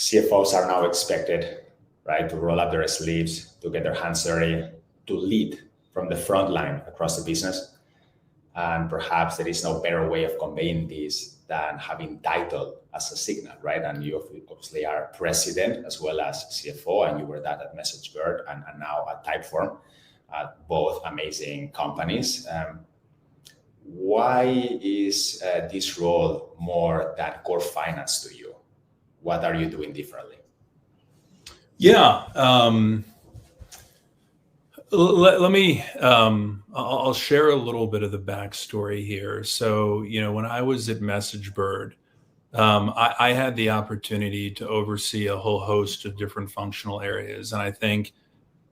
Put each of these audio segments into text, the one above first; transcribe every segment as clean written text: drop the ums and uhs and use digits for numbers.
CFOs are now expected, right, to roll up their sleeves, to get their hands dirty, to lead from the front line across the business. And perhaps there is no better way of conveying this than having title as a signal, right? And you obviously are president as well as CFO, and you were that at MessageBird and now at Typeform, both amazing companies. Why is this role more than core finance to you? What are you doing differently? Yeah, let me, I'll share a little bit of the backstory here. So, when I was at MessageBird, I had the opportunity to oversee a whole host of different functional areas. And I think,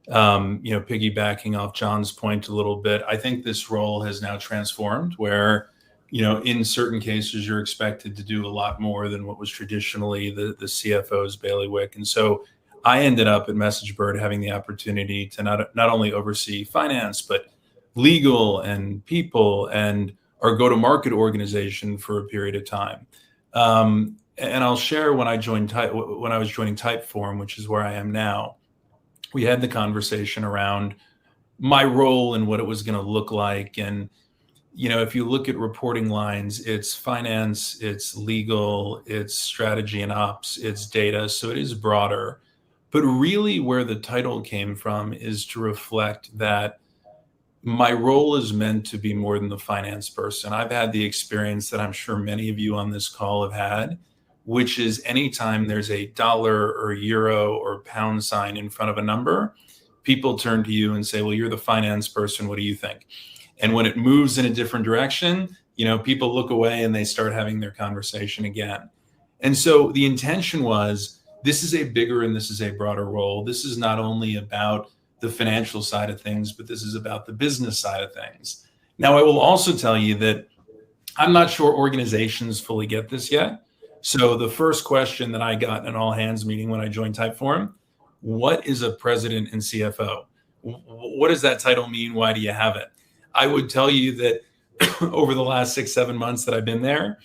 piggybacking off John's point a little bit, I think this role has now transformed where, in certain cases, you're expected to do a lot more than what was traditionally the CFO's bailiwick. And so I ended up at MessageBird having the opportunity to not only oversee finance, but legal and people and our go-to-market organization for a period of time. And I'll share when I was joining Typeform, which is where I am now, we had the conversation around my role and what it was going to look like. And, if you look at reporting lines, it's finance, it's legal, it's strategy and ops, it's data. So it is broader. But really where the title came from is to reflect that my role is meant to be more than the finance person. I've had the experience that I'm sure many of you on this call have had, which is anytime there's a dollar or euro or pound sign in front of a number, people turn to you and say, well, you're the finance person. What do you think? And when it moves in a different direction, people look away and they start having their conversation again. And so the intention was, this is a bigger and this is a broader role. This is not only about the financial side of things, but this is about the business side of things. Now, I will also tell you that I'm not sure organizations fully get this yet. So the first question that I got in an all hands meeting when I joined Typeform, what is a president and CFO? What does that title mean? Why do you have it? I would tell you that over the last 6-7 months that I've been there,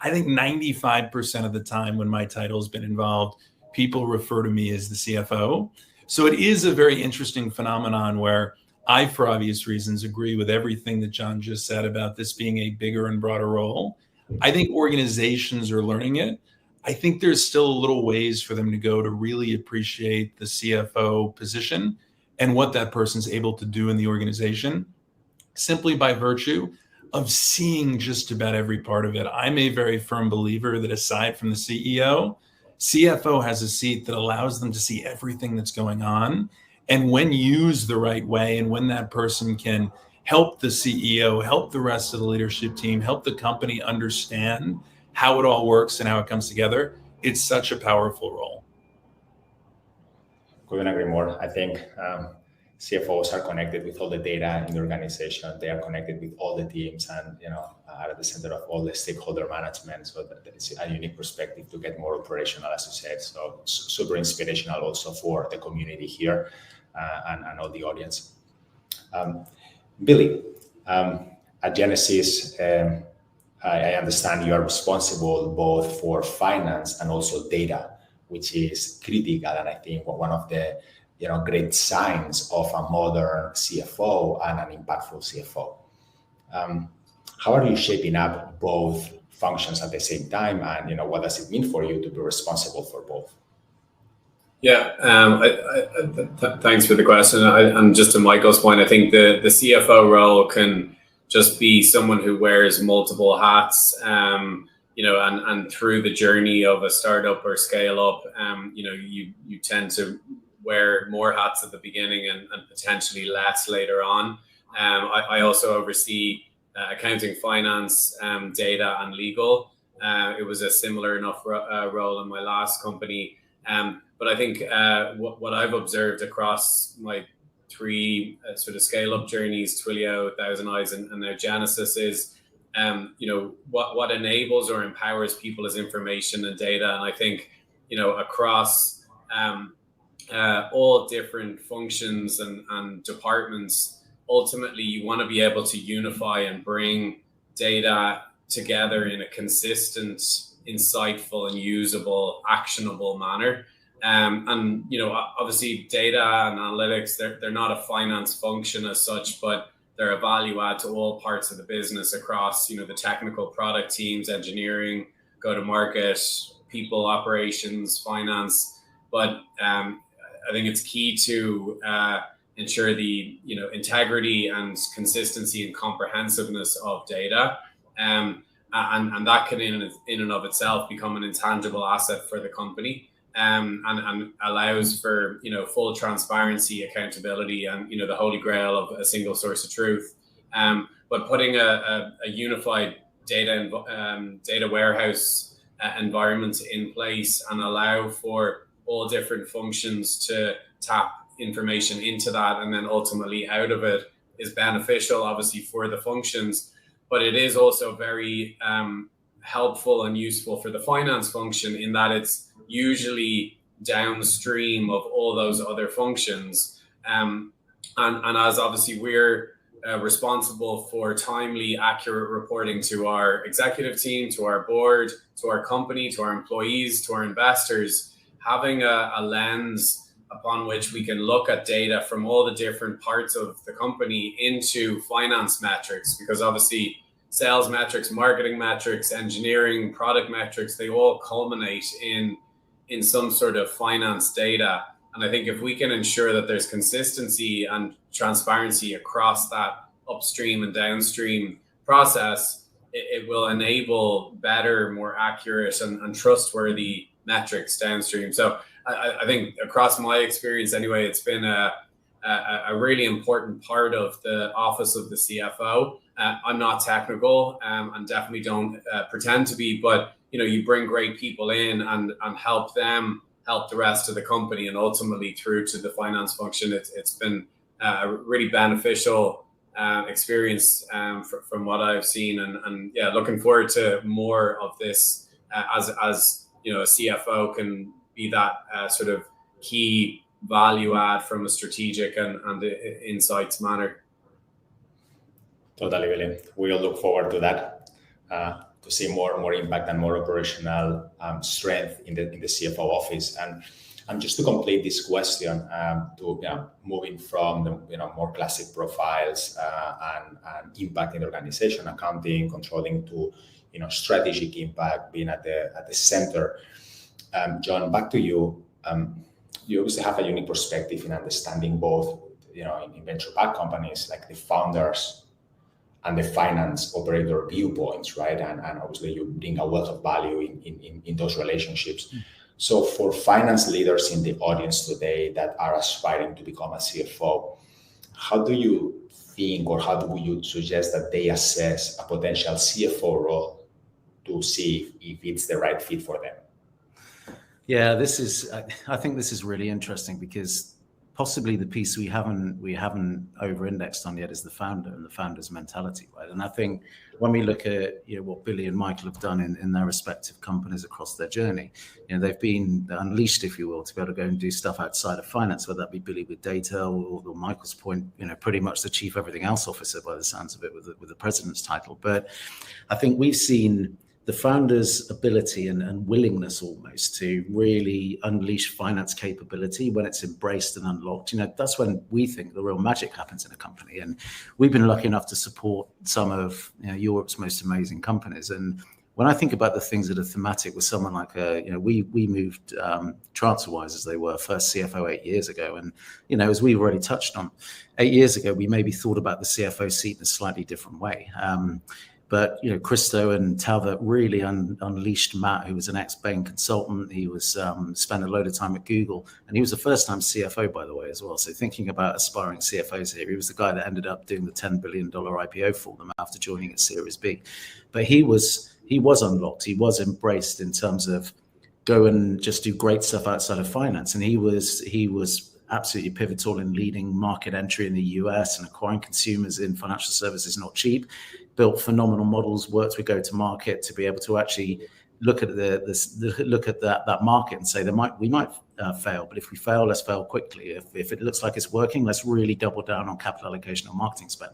I think 95% of the time when my title has been involved, people refer to me as the CFO. So it is a very interesting phenomenon where I, for obvious reasons, agree with everything that John just said about this being a bigger and broader role. I think organizations are learning it. I think there's still a little ways for them to go to really appreciate the CFO position and what that person's able to do in the organization simply by virtue of seeing just about every part of it. I'm a very firm believer that aside from the CEO, CFO has a seat that allows them to see everything that's going on. And when used the right way, and when that person can help the CEO, help the rest of the leadership team, help the company understand how it all works and how it comes together, it's such a powerful role. Couldn't agree more. I think CFOs are connected with all the data in the organization. They are connected with all the teams and, are at the center of all the stakeholder management. So that it's a unique perspective to get more operational, as you said. So super inspirational also for the community here and all the audience. Billy, at Genesis, I understand you are responsible both for finance and also data, which is critical. And I think one of the great signs of a modern CFO and an impactful CFO. How are you shaping up both functions at the same time? And what does it mean for you to be responsible for both? Yeah, thanks for the question. And just to Michael's point, I think the CFO role can just be someone who wears multiple hats, and through the journey of a startup or scale up, you tend to wear more hats at the beginning and potentially less later on. I also oversee accounting, finance, data, and legal. It was a similar enough role in my last company. But I think what I've observed across my 3 sort of scale-up journeys, Twilio, 1000eyes, and now Genesis is, what enables or empowers people is information and data. And I think, across all different functions and departments, ultimately you want to be able to unify and bring data together in a consistent insightful and usable, actionable manner. And obviously data and analytics, they're not a finance function as such, but they're a value add to all parts of the business across, the technical product teams, engineering, go-to-market, people, operations, finance. But I think it's key to ensure the integrity and consistency and comprehensiveness of data, and that can in and of itself become an intangible asset for the company, and allows for full transparency, accountability, and the holy grail of a single source of truth. But putting a unified data warehouse environment in place and allow for all different functions to tap information into that and then ultimately out of it is beneficial, obviously, for the functions, but it is also very helpful and useful for the finance function in that it's usually downstream of all those other functions. And as obviously we're responsible for timely, accurate reporting to our executive team, to our board, to our company, to our employees, to our investors, having a lens upon which we can look at data from all the different parts of the company into finance metrics, because obviously sales metrics, marketing metrics, engineering, product metrics, they all culminate in some sort of finance data. And I think if we can ensure that there's consistency and transparency across that upstream and downstream process, it will enable better, more accurate and trustworthy metrics downstream. So I think across my experience anyway, it's been a really important part of the office of the CFO. I'm not technical and definitely don't pretend to be, but you bring great people in and help them help the rest of the company, and ultimately through to the finance function. It's been a really beneficial experience from what I've seen, and yeah, looking forward to more of this as a CFO can be that sort of key value add from a strategic and the insights manner. Totally, Billy. We'll look forward to that, to see more impact and more operational strength in the CFO office. And just to complete this question, moving from the more classic profiles and impact in the organization, accounting, controlling, to strategic impact, being at the center. John, back to you. You obviously have a unique perspective in understanding both, in venture-backed companies, like the founders and the finance operator viewpoints, right? And obviously you bring a wealth of value in those relationships. So for finance leaders in the audience today that are aspiring to become a CFO, how do you think, or how do you suggest that they assess a potential CFO role to see if it's the right fit for them? Yeah, I think this is really interesting, because possibly the piece we haven't over-indexed on yet is the founder and the founder's mentality, right? And I think when we look at what Billy and Michael have done in their respective companies across their journey, they've been unleashed, if you will, to be able to go and do stuff outside of finance, whether that be Billy with data, or Michael's point, pretty much the chief everything else officer by the sounds of it, with the president's title. But I think we've seen the founder's ability and willingness almost to really unleash finance capability when it's embraced and unlocked. That's when we think the real magic happens in a company. And we've been lucky enough to support some of Europe's most amazing companies. And when I think about the things that are thematic with someone like, we moved TransferWise, as they were, first CFO 8 years ago. And, as we've already touched on, 8 years ago, we maybe thought about the CFO seat in a slightly different way. But Christo and Talbot really unleashed Matt, who was an ex-Bain consultant. He was spent a load of time at Google, and he was a first-time CFO, by the way, as well. So thinking about aspiring CFOs here, he was the guy that ended up doing the $10 billion IPO for them after joining at Series B. But he was unlocked. He was embraced in terms of go and just do great stuff outside of finance, and he was absolutely pivotal in leading market entry in the US and acquiring consumers in financial services not cheap. Built phenomenal models, worked with go-to-market to be able to actually look at that market and say we might fail, but if we fail, let's fail quickly. If it looks like it's working, let's really double down on capital allocation or marketing spend.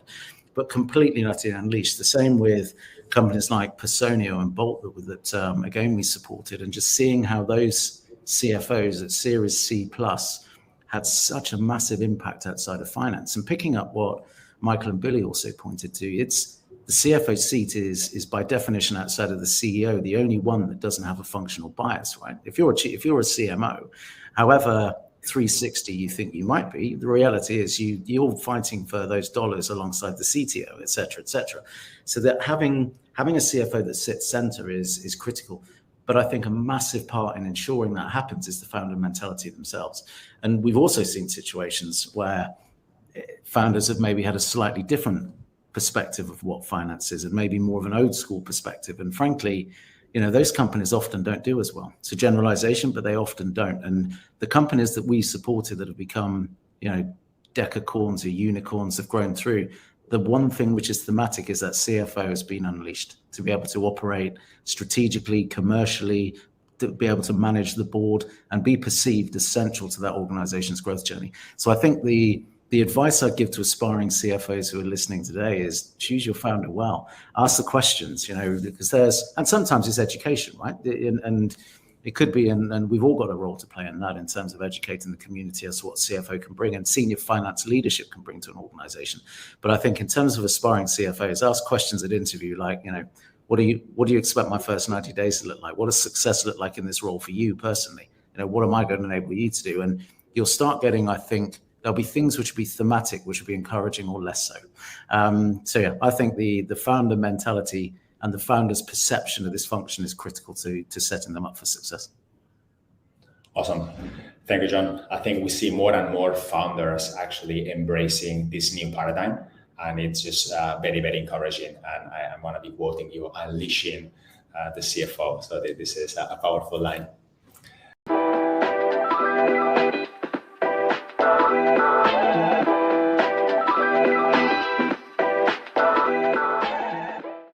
But completely not unleashed. The same with companies like Personio and Bolt that again we supported, and just seeing how those CFOs at Series C plus had such a massive impact outside of finance. And picking up what Michael and Billy also pointed to, it's the CFO seat is by definition outside of the CEO the only one that doesn't have a functional bias, right? If you're a CMO, however 360 you think you might be, the reality is you're fighting for those dollars alongside the CTO, et cetera, et cetera. So that having a CFO that sits center is critical. But I think a massive part in ensuring that happens is the founder mentality themselves. And we've also seen situations where founders have maybe had a slightly different perspective of what finance is, and maybe more of an old school perspective. And frankly, those companies often don't do as well. It's a generalization, but they often don't. And the companies that we supported that have become, decacorns or unicorns have grown through, the one thing which is thematic is that CFO has been unleashed to be able to operate strategically, commercially, to be able to manage the board and be perceived as central to that organization's growth journey. So I think the advice I'd give to aspiring CFOs who are listening today is choose your founder well. Ask the questions, because and sometimes it's education, right? And it could be, and we've all got a role to play in that in terms of educating the community as to what CFO can bring and senior finance leadership can bring to an organization. But I think in terms of aspiring CFOs, ask questions at interview like, what do you expect my first 90 days to look like? What does success look like in this role for you personally? What am I going to enable you to do? And you'll start getting, I think, there'll be things which will be thematic, which will be encouraging or less so. So yeah, I think the founder mentality and the founder's perception of this function is critical to setting them up for success. Awesome. Thank you, John. I think we see more and more founders actually embracing this new paradigm, and it's just very, very encouraging. And I'm going to be quoting you, unleashing the CFO. So this is a powerful line.